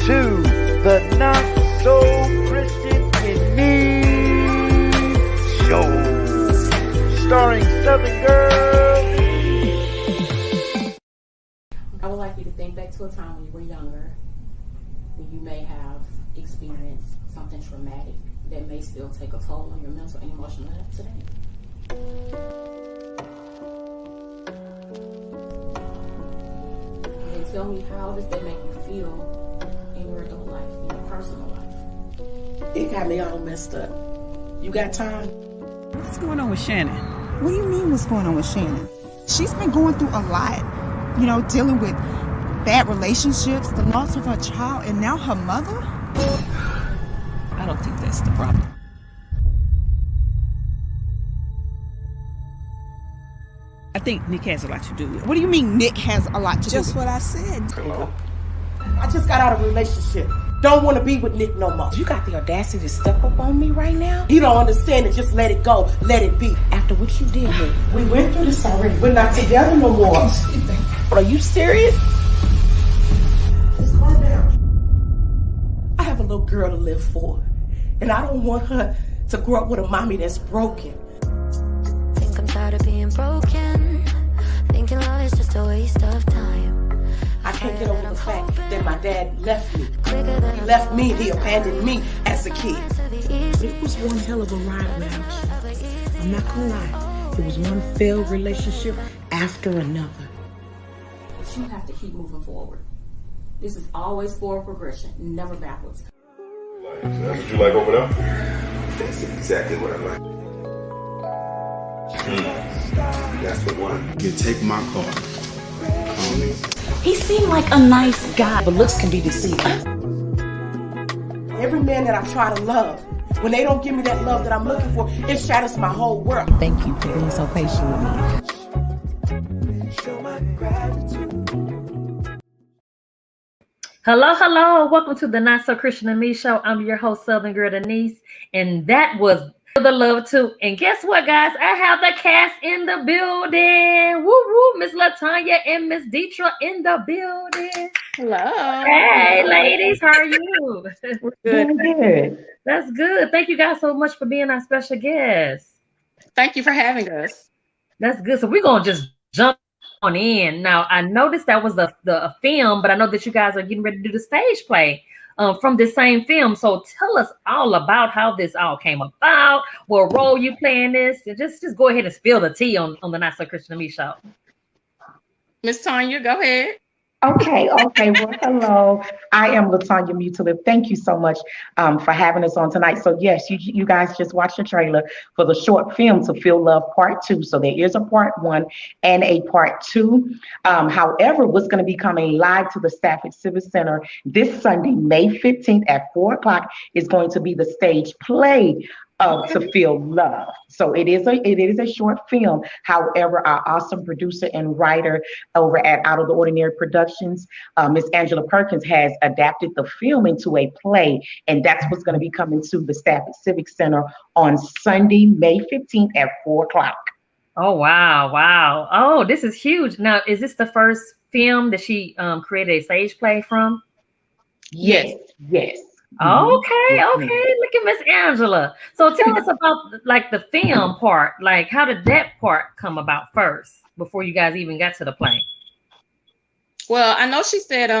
to the Not So Christian in Me show, starring Southern Girl. I would like you to think back to a time when you were younger, when you may have experienced something traumatic that may still take a toll on your mental and emotional health today. And tell me, how does that make you feel in your adult life, in your personal life? It got me all messed up. You got time? What's going on with Shannon? What do you mean what's going on with Shannon? She's been going through a lot, dealing with bad relationships, the loss of her child, and now her mother? I don't think that's the problem. I think Nick has a lot to do with it. What do you mean Nick has a lot to do with Just it? what I said. Hello? I just got out of a relationship. Don't want to be with Nick no more. You got the audacity to step up on me right now? You don't understand it. Just let it go. Let it be. After what you did, Nick. We went through this already. We're not together no more. Are you serious? Just calm down. I have a little girl to live for. And I don't want her to grow up with a mommy that's broken. Think I'm tired of being broken. Thinking love is just a waste of time. I can't get over the fact that my dad left me. He left me, he abandoned me as a kid. It was one hell of a ride, Mouse. I'm not gonna lie. It was one failed relationship after another. But you have to keep moving forward. This is always forward progression, never backwards. That's what you like over there? That's exactly what I like. That's the one. You take my car. Call me. He seemed like a nice guy, but looks can be deceiving. Every man that I try to love, when they don't give me that love that I'm looking for, it shatters my whole world. Thank you for being so patient with me. Hello. Welcome to the Not So Christian and Me show. I'm your host, Southern Girl Denise, and that was the love too. And guess what, guys? I have the cast in the building. Woo woo, Miss LaTanya and Miss Deetra in the building. Hello. Hey, ladies, how are you? We're good. That's good. Thank you guys so much for being our special guest. Thank you for having us. That's good. So we're gonna just jump on in. Now, I noticed that was the film, but I know that you guys are getting ready to do the stage play from this same film. So tell us all about how this all came about, what role you play in this, and just go ahead and spill the tea on the Not So Christian and Me show. Miss Tanya, go ahead. Okay. Well, hello. I am LaTanya Mutalib. Thank you so much for having us on tonight. So yes, you guys just watched the trailer for the short film To Feel Love Part 2. So there is a Part 1 and a Part 2. However, what's going to be coming live to the Stafford Civic Center this Sunday, May 15th at 4 o'clock is going to be the stage play of To Feel Love. So it is a short film. However, our awesome producer and writer over at Out of the Ordinary Productions, Miss Angela Perkins, has adapted the film into a play, and that's what's going to be coming to the Stafford Civic Center on Sunday, May 15th at 4 o'clock. Oh, wow. Oh, this is huge. Now, is this the first film that she created a stage play from? Yes. Okay. Look at Miss Angela. So tell us about like the film part. Like, how did that part come about first before you guys even got to the play? Well, I know she said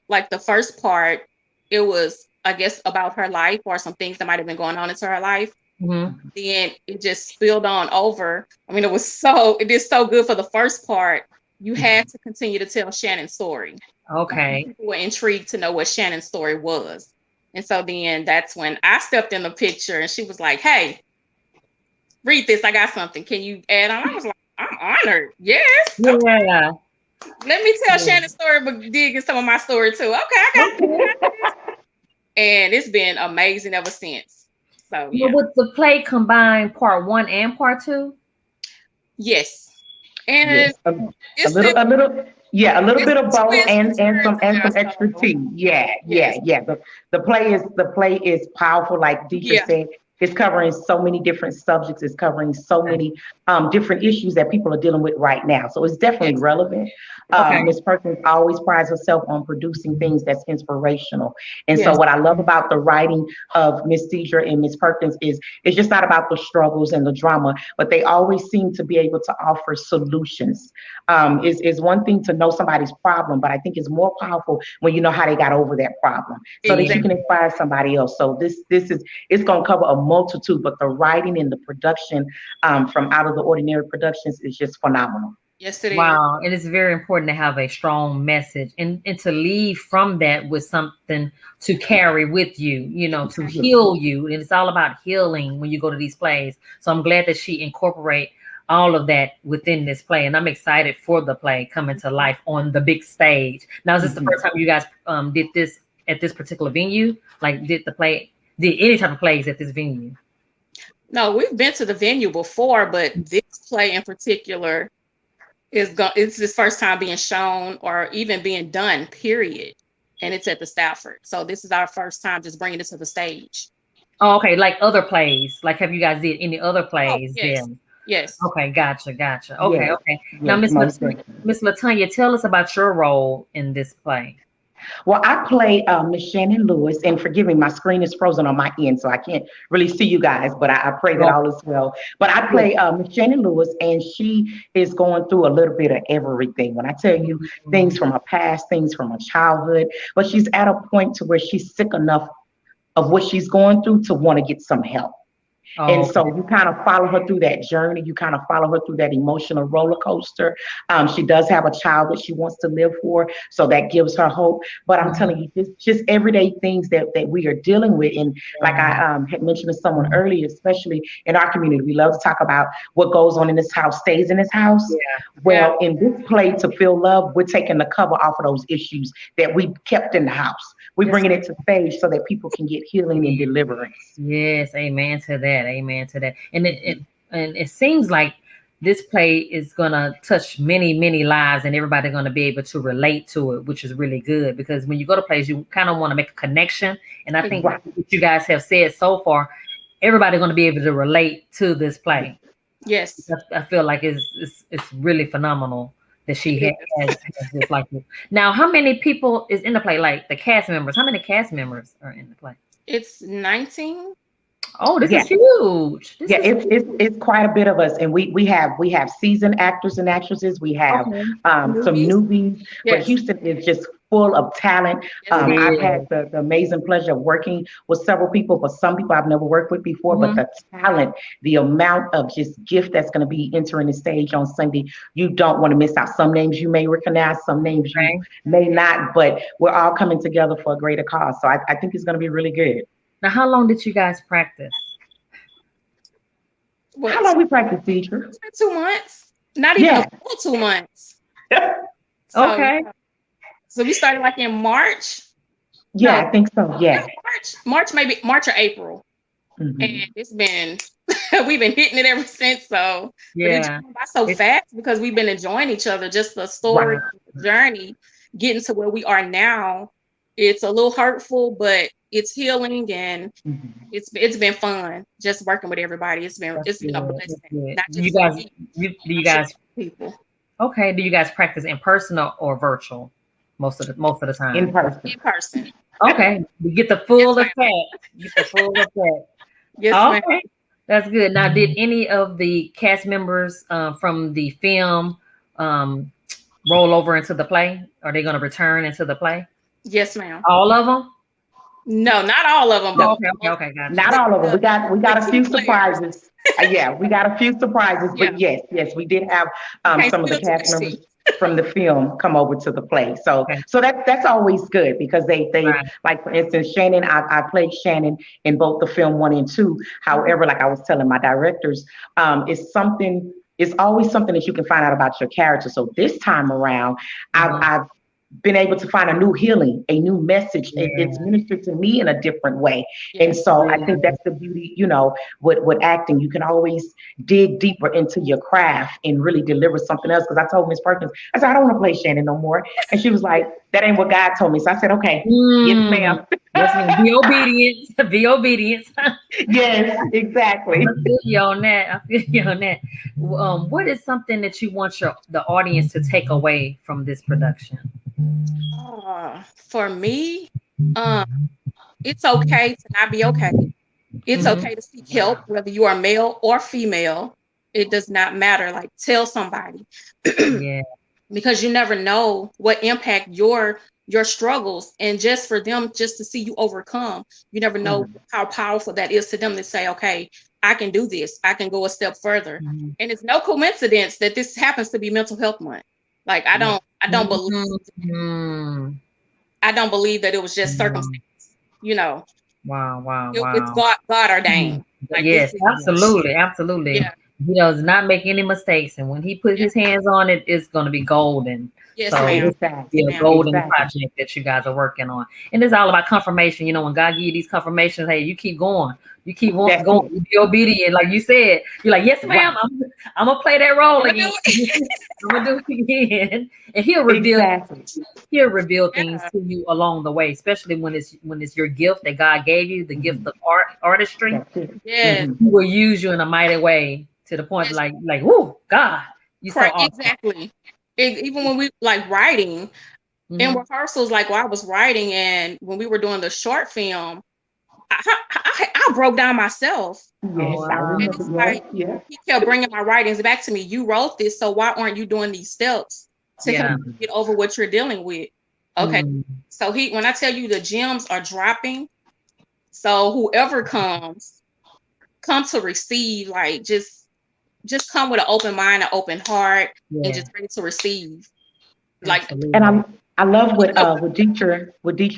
like the first part, it was, I guess, about her life or some things that might have been going on into her life. Mm-hmm. Then it just spilled on over. I mean, it did so good for the first part. You had to continue to tell Shannon's story. Okay. People were intrigued to know what Shannon's story was. And so then that's when I stepped in the picture and she was like, hey, read this. I got something. Can you add on? I was like, I'm honored. Yes. Yeah. Okay. Let me tell Shannon's story, but dig in some of my story too. Okay, I got this. And it's been amazing ever since. So yeah. Would the play combine Part 1 and Part 2? Yes. And a little bit of both and some extra tea. Yeah. The play is powerful, like Deetra said. It's covering so many different subjects. It's covering so many different issues that people are dealing with right now. So it's definitely relevant. Ms. Perkins always prides herself on producing things that's inspirational. And so what I love about the writing of Miss Deidre and Miss Perkins is it's just not about the struggles and the drama, but they always seem to be able to offer solutions. Is one thing to know somebody's problem, but I think it's more powerful when you know how they got over that problem, so that you can inspire somebody else. So it's going to cover a multitude, but the writing and the production from Out of the Ordinary Productions is just phenomenal. Yes, it is. Wow. And it's very important to have a strong message and to leave from that with something to carry with you, you know, to heal you. And it's all about healing when you go to these plays. So I'm glad that she incorporate all of that within this play. And I'm excited for the play coming to life on the big stage. Now, is this the first time you guys did this at this particular venue? Like did any type of plays at this venue? No, we've been to the venue before, but this play in particular it's this first time being shown or even being done, period. And it's at the Stafford. So this is our first time just bringing it to the stage. Oh, okay. Like other plays. Like have you guys did any other plays? Yes. Yes. Okay, gotcha. Okay, okay. Now, Miss Latanya, tell us about your role in this play. Well, I play Miss Shannon Lewis, and forgive me, my screen is frozen on my end, so I can't really see you guys, but I pray that all is well. But I play Miss Shannon Lewis, and she is going through a little bit of everything. When I tell you things from her past, things from her childhood, but she's at a point to where she's sick enough of what she's going through to want to get some help. And so you kind of follow her through that journey. You kind of follow her through that emotional roller coaster. She does have a child that she wants to live for, so that gives her hope. But I'm telling you, just everyday things that we are dealing with. And like I had mentioned to someone earlier, especially in our community, we love to talk about what goes on in this house stays in this house. Well, in this play, To Feel Love, we're taking the cover off of those issues that we kept in the house. We're bringing it to stage so that people can get healing and deliverance. Yes, amen to that. Amen to that. And it seems like this play is gonna touch many lives, and everybody's gonna be able to relate to it, which is really good, because when you go to plays, you kind of want to make a connection. And I think what you guys have said so far, everybody's gonna be able to relate to this play. Yes, I feel like it's really phenomenal that she has this like this. Now, how many people is in the play? Like the cast members? How many cast members are in the play? It's 19. Oh, this is huge. It's quite a bit of us, and we have seasoned actors and actresses. We have some newbies, but Houston is just full of talent. I've had the amazing pleasure of working with several people, but some people I've never worked with before. But the talent, the amount of just gift that's going to be entering the stage on Sunday, you don't want to miss out. Some names you may recognize, some names you may not, but we're all coming together for a greater cause. So I think it's going to be really good. Now, how long did you guys practice? How long we practice, Deidre? 2 months. Not even a full 2 months. Okay. So we started like in March. Yeah, I think so. Yeah. March, maybe March or April. And it's been, we've been hitting it ever since. So it's gone by so fast because we've been enjoying each other. Just the story, journey, getting to where we are now. It's a little hurtful, but it's healing, and it's been fun just working with everybody. It's been a blessing. Not just do you guys people. Okay. Do you guys practice in person or virtual most of the time? In person. In person. Okay. You get the full effect. Yes, okay. That's good. Now, did any of the cast members from the film roll over into the play? Are they going to return into the play? Yes, ma'am. All of them? No, not all of them. Okay, gotcha. Not all of them. We got a few surprises. We got a few surprises. But yes, we did have some of the cast members from the film come over to the play. So that's always good, because they like, for instance, Shannon. I played Shannon in both the film 1 and 2. However, like I was telling my directors, it's always something that you can find out about your character. So this time around, I've been able to find a new healing, a new message. It's ministered to me in a different way. And so I think that's the beauty, with acting. You can always dig deeper into your craft and really deliver something else. Because I told Miss Perkins, I said, I don't want to play Shannon no more. And she was like, that ain't what God told me. So I said, okay, yes, ma'am. Yes, ma'am. Be obedient. Be obedient. Yes, exactly. I feel you on that. What is something that you want the audience to take away from this production? For me, it's okay to not be okay. It's okay to seek help, whether you are male or female. It does not matter. Like, tell somebody. Because you never know what impact your struggles, and just for them just to see you overcome, you never know how powerful that is to them to say, okay, I can do this. I can go a step further. And it's no coincidence that this happens to be Mental Health Month. Like, I don't believe that it was just circumstance, Wow. It's God ordained. Like, yes, absolutely. Yeah. He does not make any mistakes, and when he puts his hands on it, it's going to be golden. Yes, so ma'am. it's a golden project that you guys are working on, and it's all about confirmation. When God gives you these confirmations, hey, you keep going, you keep going, you be obedient, like you said. You're like, yes, ma'am, I'm gonna play that role again. I'm gonna do it again, and He'll reveal things to you along the way, especially when it's your gift that God gave you, the gift of artistry. Yes, He will use you in a mighty way. To the point, like, whoo, God, you so awesome. Exactly. Even when we like writing in rehearsals, like while I was writing, and when we were doing the short film, I broke down myself. Yes, I remember. He kept bringing my writings back to me. You wrote this, so why aren't you doing these steps to help you get over what you're dealing with? Okay, so when I tell you the gems are dropping, so whoever come to receive, like just come with an open mind, an open heart, and just ready to receive. Like, and I love what Deetra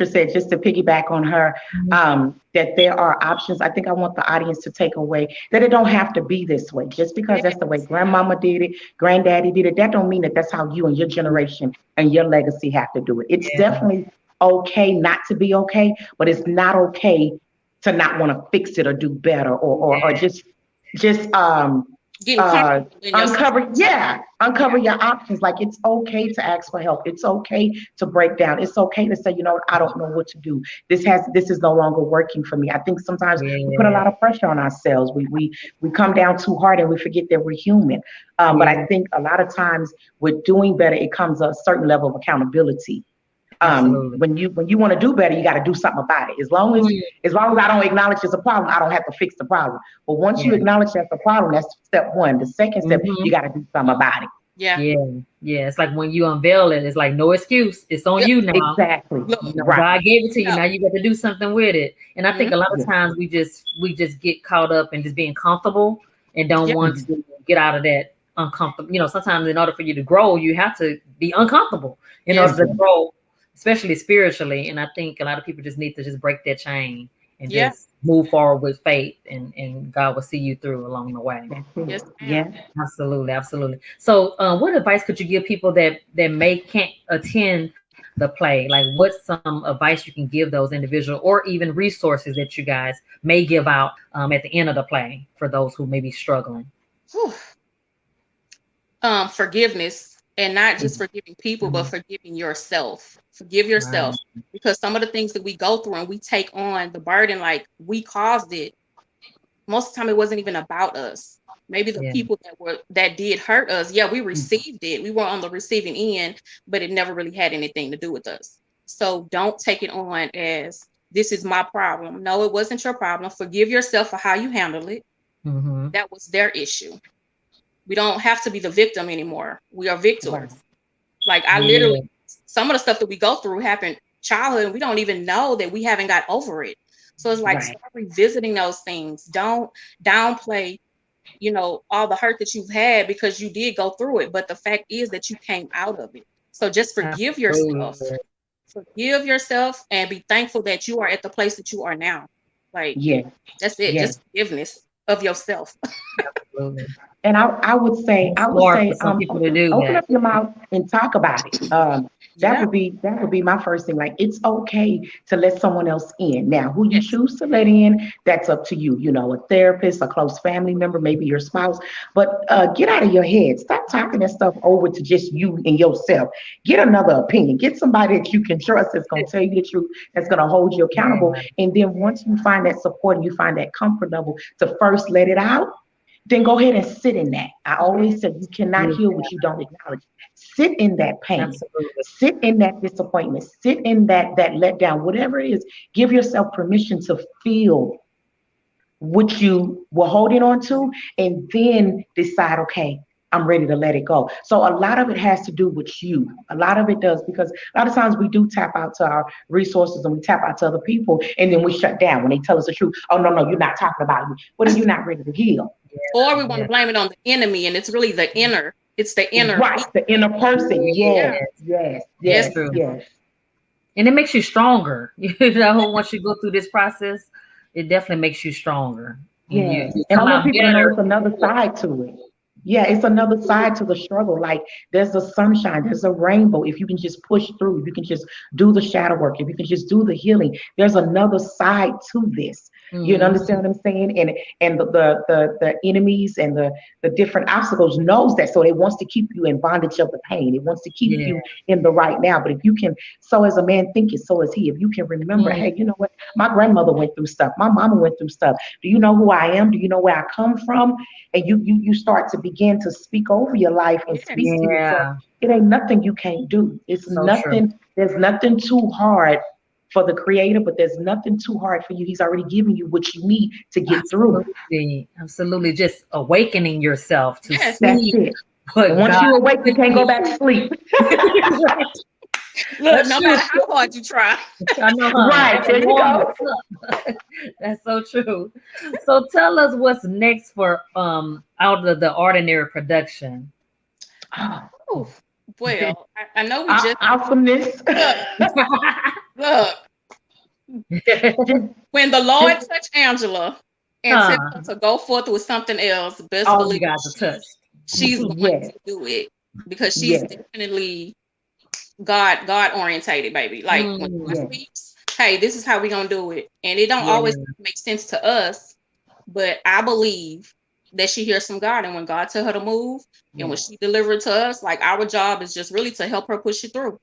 said, just to piggyback on her, that there are options. I think I want the audience to take away that it don't have to be this way. Just because that's the way grandmama did it, granddaddy did it, that don't mean that that's how you and your generation and your legacy have to do it. It's definitely okay not to be okay, but it's not okay to not want to fix it or do better or just uncover your options. Like, it's okay to ask for help. It's okay to break down. It's okay to say, I don't know what to do. This is no longer working for me. I think sometimes we put a lot of pressure on ourselves. We come down too hard and we forget that we're human. But I think a lot of times with doing better, it comes a certain level of accountability. When you want to do better, you got to do something about it. As long as I don't acknowledge it's a problem, I don't have to fix the problem. But once you acknowledge that's a problem, that's step one. The second step, you got to do something about it. Yeah. It's like when you unveil it, it's like no excuse. It's on you now. Exactly. God gave it to you. Now you got to do something with it. And I think a lot of times we just get caught up in just being comfortable and don't want to get out of that uncomfortable. Sometimes in order for you to grow, you have to be uncomfortable in order to grow, especially spiritually. And I think a lot of people just need to just break that chain and just move forward with faith, and God will see you through along the way. Yes. Absolutely. So what advice could you give people that can't attend the play? Like, what's some advice you can give those individuals, or even resources that you guys may give out at the end of the play for those who may be struggling? Forgiveness. And not just forgiving people, but forgiving yourself. Forgive yourself. Because some of the things that we go through and we take on the burden, like, we caused it. Most of the time, it wasn't even about us. Maybe the people that did hurt us, we received it. We were on the receiving end, but it never really had anything to do with us. So don't take it on as, this is my problem. No, it wasn't your problem. Forgive yourself for how you handled it. That was their issue. We don't have to be the victim anymore. We are victors. Like, I literally, some of the stuff that we go through happened childhood, and we don't even know that we haven't got over it. So it's like, start revisiting those things. Don't downplay, all the hurt that you've had, because you did go through it. But the fact is that you came out of it. So just forgive yourself. Forgive yourself and be thankful that you are at the place that you are now. Like, that's it. Just forgiveness of yourself. And I would say, It's hard for some people to do open that. up your mouth and talk about it. Yeah. That would be my first thing. Like, it's okay to let someone else in. Now, who you choose to let in, that's up to you. You know, a therapist, a close family member, maybe your spouse. But get out of your head. Stop talking that stuff over to just you and yourself. Get another opinion. Get somebody that you can trust that's going to tell you the truth, that's going to hold you accountable. And then once you find that support and you find that comfort level to first let it out, then go ahead and sit in that. I always say you cannot heal what you don't acknowledge. Sit in that pain. Absolutely. Sit in that disappointment. Sit in that letdown. Whatever it is, give yourself permission to feel what you were holding on to, and then decide, okay, I'm ready to let it go. So a lot of it has to do with you. A lot of it does, because a lot of times we do tap out to our resources and we tap out to other people, and then we shut down when they tell us the truth. Oh, no, you're not talking about me. What are you not ready to heal? Or we want to blame it on the enemy, and it's really the inner. It's the inner. Right, the inner person. Yes. And it makes you stronger. You know, once you go through this process, it definitely makes you stronger. Yeah. You And come I out want people to know better. it's another side to it. Yeah, it's another side to the struggle. Like, there's a sunshine, there's a rainbow. If you can just push through, if you can just do the shadow work, if you can just do the healing, there's another side to this. You understand what I'm saying? And the enemies and the different obstacles knows that, so it wants to keep you in bondage of the pain. It wants to keep you in the right now. But if you can, so as a man thinketh, so is he. If you can remember, hey, you know what? My grandmother went through stuff. My mama went through stuff. Do you know who I am? Do you know where I come from? And you start to begin to speak over your life and speak to yourself. It ain't nothing you can't do. It's So nothing. true. There's nothing too hard for the creator, but there's nothing too hard for you. He's already given you what you need to get through. Absolutely. Just awakening yourself to That's see it. what And once God you awake, you can't go back to sleep. Look, no matter how hard you try. I know, Right, there you go. That's so true. So tell us what's next for Out of the Ordinary production. Oh, well, I know we just awesomeness. Look. When the Lord touched Angela and said to go forth with something else, best believe you guys are touched. She's going to do it, because she's definitely God orientated, baby. Like, when God speaks, hey, this is how we gonna do it. And it don't always make sense to us, but I believe that she hears from God, and when God tell her to move, and when she delivered to us, like, our job is just really to help her push it through.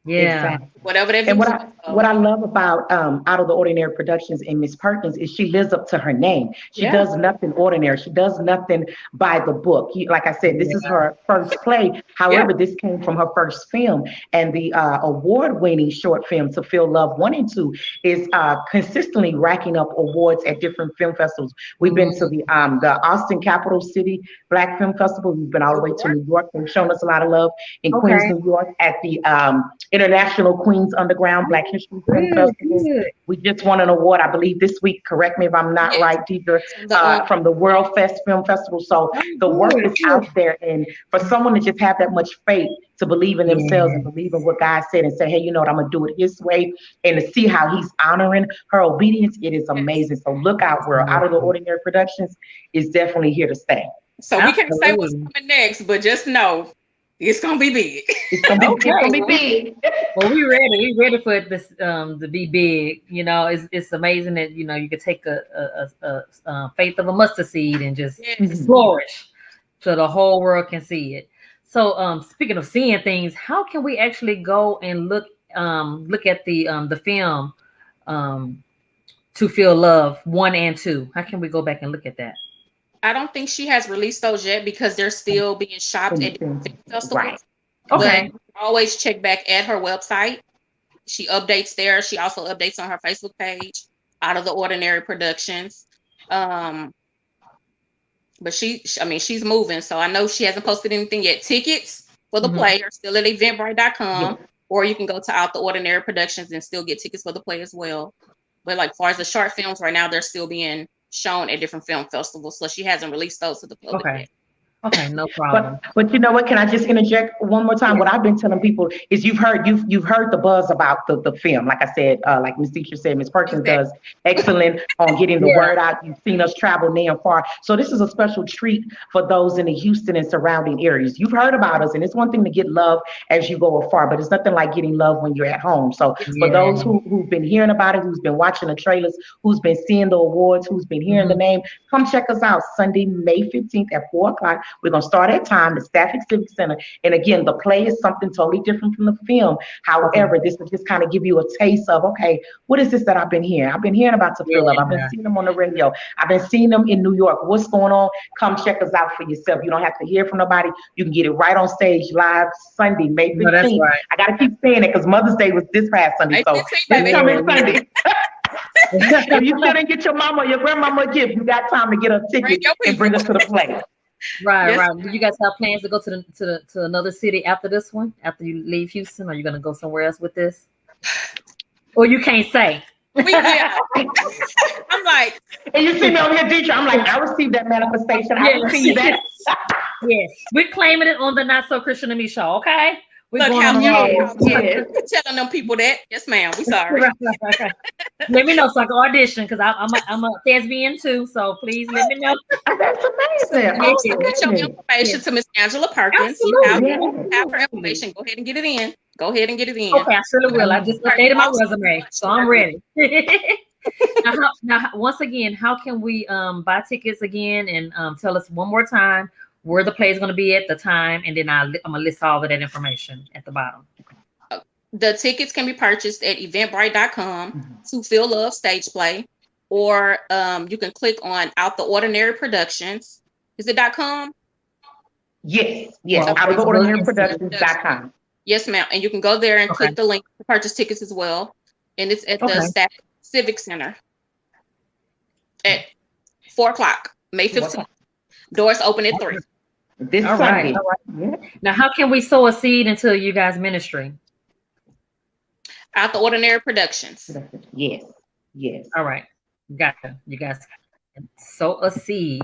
Exactly. Whatever that And means. what I love about Out of the Ordinary Productions and Miss Perkins is she lives up to her name. She does nothing ordinary. She does nothing by the book. Like I said, this is her first play. However, this came from her first film, and the award-winning short film To Feel Love 1 and 2 is consistently racking up awards at different film festivals. We've been to the Austin Capital City Black Film Festival. We've been all the way to New York. They've shown us a lot of love in Queens, New York, at the International Queens Underground Black History Film Festival. We just won an award, I believe, this week. Correct me if I'm not right, Deidre, from the World Fest Film Festival. So the work is out there, and for someone to just have that much faith to believe in themselves and believe in what God said and say, hey, you know what, I'm gonna do it His way, and to see how He's honoring her obedience, it is amazing. So look out, world. Out of the Ordinary Productions is definitely here to stay. So we can't say what's coming next, but just know it's gonna be big. It's gonna be big. Well, we ready for this to be big. You know, it's amazing that, you know, you could take a faith of a mustard seed and just flourish so the whole world can see it. So speaking of seeing things, how can we actually go and look at the film To Feel Love 1 and 2? How can we go back and look at that? I don't think she has released those yet, because they're still being shopped at film festivals. Right. Okay. But always check back at her website. She updates there. She also updates on her Facebook page, Out of the Ordinary Productions. But she's moving. So I know she hasn't posted anything yet. Tickets for the play are still at eventbrite.com, or you can go to Out the Ordinary Productions and still get tickets for the play as well. But like, as far as the short films right now, they're still being shown at different film festivals. So she hasn't released those to the public yet. Okay, no problem. But you know what? Can I just interject one more time? What I've been telling people is you've heard the buzz about the film. Like I said, like Miss Teacher said, Miss Perkins does excellent on getting the word out. You've seen us travel near and far. So this is a special treat for those in the Houston and surrounding areas. You've heard about us, and it's one thing to get love as you go afar, but it's nothing like getting love when you're at home. So for those who've been hearing about it, who's been watching the trailers, who's been seeing the awards, who's been hearing the name, come check us out Sunday, May 15th at 4 o'clock. We're going to start at time, the Stafford Civic Center. And again, the play is something totally different from the film. However, this will just kind of give you a taste of, okay, what is this that I've been hearing? I've been hearing about To Feel Love. I've been seeing them on the radio. I've been seeing them in New York. What's going on? Come check us out for yourself. You don't have to hear from nobody. You can get it right on stage live Sunday, May 15th. That's right. I got to keep saying it because Mother's Day was this past Sunday. So this coming Sunday. If you still didn't get your mama or your grandmama a gift, you got time to get a ticket and bring us to the play. Right. Do you guys have plans to go to another city after this one? After you leave Houston, are you gonna go somewhere else with this? Or you can't say? I'm like, and you see me over here, teacher. I'm like, I received that manifestation. I received that. Yes, we're claiming it on the Not So Christian to Me show. Okay. Look how telling them people that. Yes, ma'am. We sorry. Right. Let me know so I can audition because I'm a thespian too. So please let me know. That's amazing. Get your information to Miss Angela Perkins. Absolutely. You have her information. Go ahead and get it in. Okay, I surely will. I just updated my resume, so I'm ready. now, once again, how can we buy tickets again and tell us one more time where the play is going to be at the time, and then I'm going to list all of that information at the bottom. The tickets can be purchased at eventbrite.com to Feel Love stage play, or you can click on Out the Ordinary Productions. Is it .com? Yes. Out the Ordinary Productions.com. Yes, ma'am. And you can go there and click the link to purchase tickets as well. And it's at the Stafford Civic Center at 4 o'clock, May 15th. Doors open at 3. This Sunday. All right. Now, how can we sow a seed into you guys' ministry? Out the Ordinary Productions. Yes. All right. Gotcha. You guys sow a seed.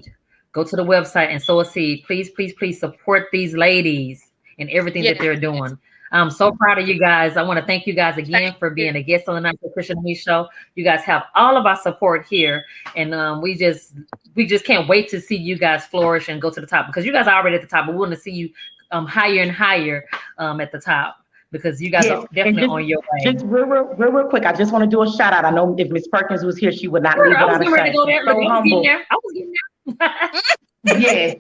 Go to the website and sow a seed. Please support these ladies and everything that they're doing. I'm so proud of you guys. I want to thank you guys again for being a guest on the Not So Christian to Me show. You guys have all of our support here, and we just can't wait to see you guys flourish and go to the top, because you guys are already at the top, but we want to see you higher and higher at the top, because you guys are definitely on your way. Just real quick, I just want to do a shout out. I know if Miss Perkins was here, she would not leave without a shout. I was getting there. Yes,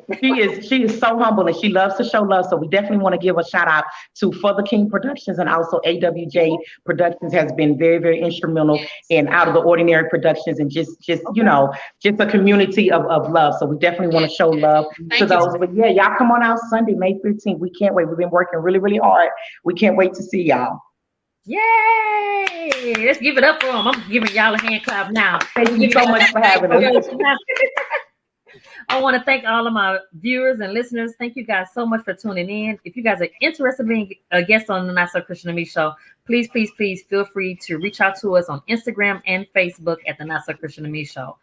she is so humble, and she loves to show love. So we definitely want to give a shout out to For the King Productions, and also AWJ Productions has been very, very instrumental in Out of the Ordinary Productions, and just a community of love. So we definitely want to show love to those. But y'all come on out Sunday, May 15th. We can't wait. We've been working really, really hard. We can't wait to see y'all. Yay! Let's give it up for them. I'm giving y'all a hand clap now. Thank you so much for having us. I want to thank all of my viewers and listeners. Thank you guys so much for tuning in. If you guys are interested in being a guest on the Not So Christian to Me show, please feel free to reach out to us on Instagram and Facebook at the Not So Christian to Me show.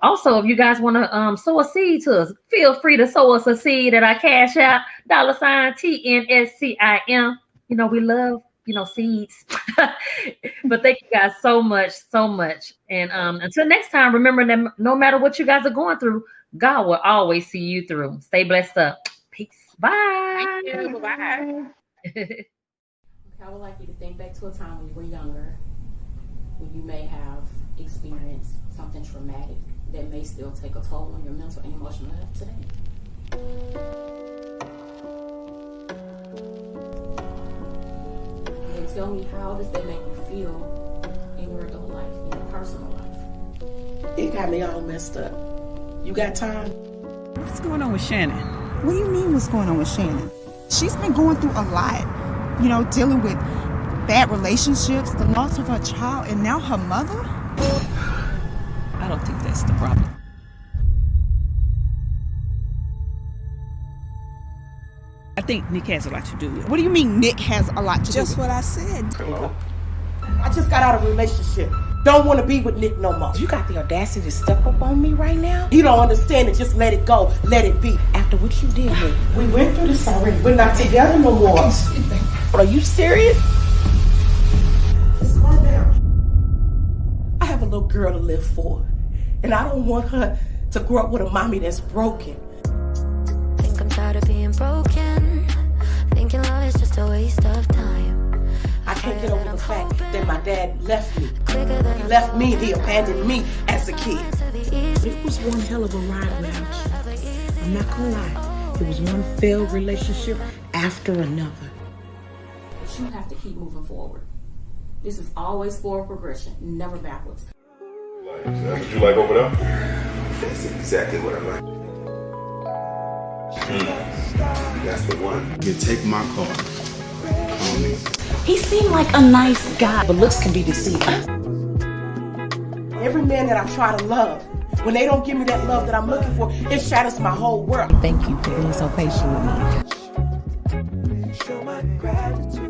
Also, if you guys want to sow a seed to us, feel free to sow us a seed at our Cash App, $TNSCIM. We love seeds. But thank you guys so much. And until next time, remember that no matter what you guys are going through, God will always see you through. Stay blessed up. Peace. Bye. Thank you. Bye. I would like you to think back to a time when you were younger, when you may have experienced something traumatic that may still take a toll on your mental and emotional health today. And tell me, how does that make you feel in your adult life, in your personal life? It got me all messed up. You got time? What's going on with Shannon? What do you mean what's going on with Shannon? She's been going through a lot, dealing with bad relationships, the loss of her child, and now her mother. I don't think that's the problem. I think Nick has a lot to do with it. What do you mean Nick has a lot to do with it? Just what I said. I just got out of a relationship. Don't want to be with Nick no more. You got the audacity to step up on me right now? You don't understand it. Just let it go. Let it be. After what you did, Nick. We went through this already. We're not together no more. Are you serious? Just calm down. I have a little girl to live for. And I don't want her to grow up with a mommy that's broken. Think I'm tired of being broken. Thinking love is just a waste of time. I can't get over the fact that my dad left me. He left me, he abandoned me as a kid. It was one hell of a ride, Lounge. I'm not gonna lie. It was one failed relationship after another. But you have to keep moving forward. This is always forward progression, never backwards. That's what you like over there? That's exactly what I like. That's the one. You take my car. He seemed like a nice guy, but looks can be deceiving. Every man that I try to love, when they don't give me that love that I'm looking for, it shatters my whole world. Thank you for being so patient with me.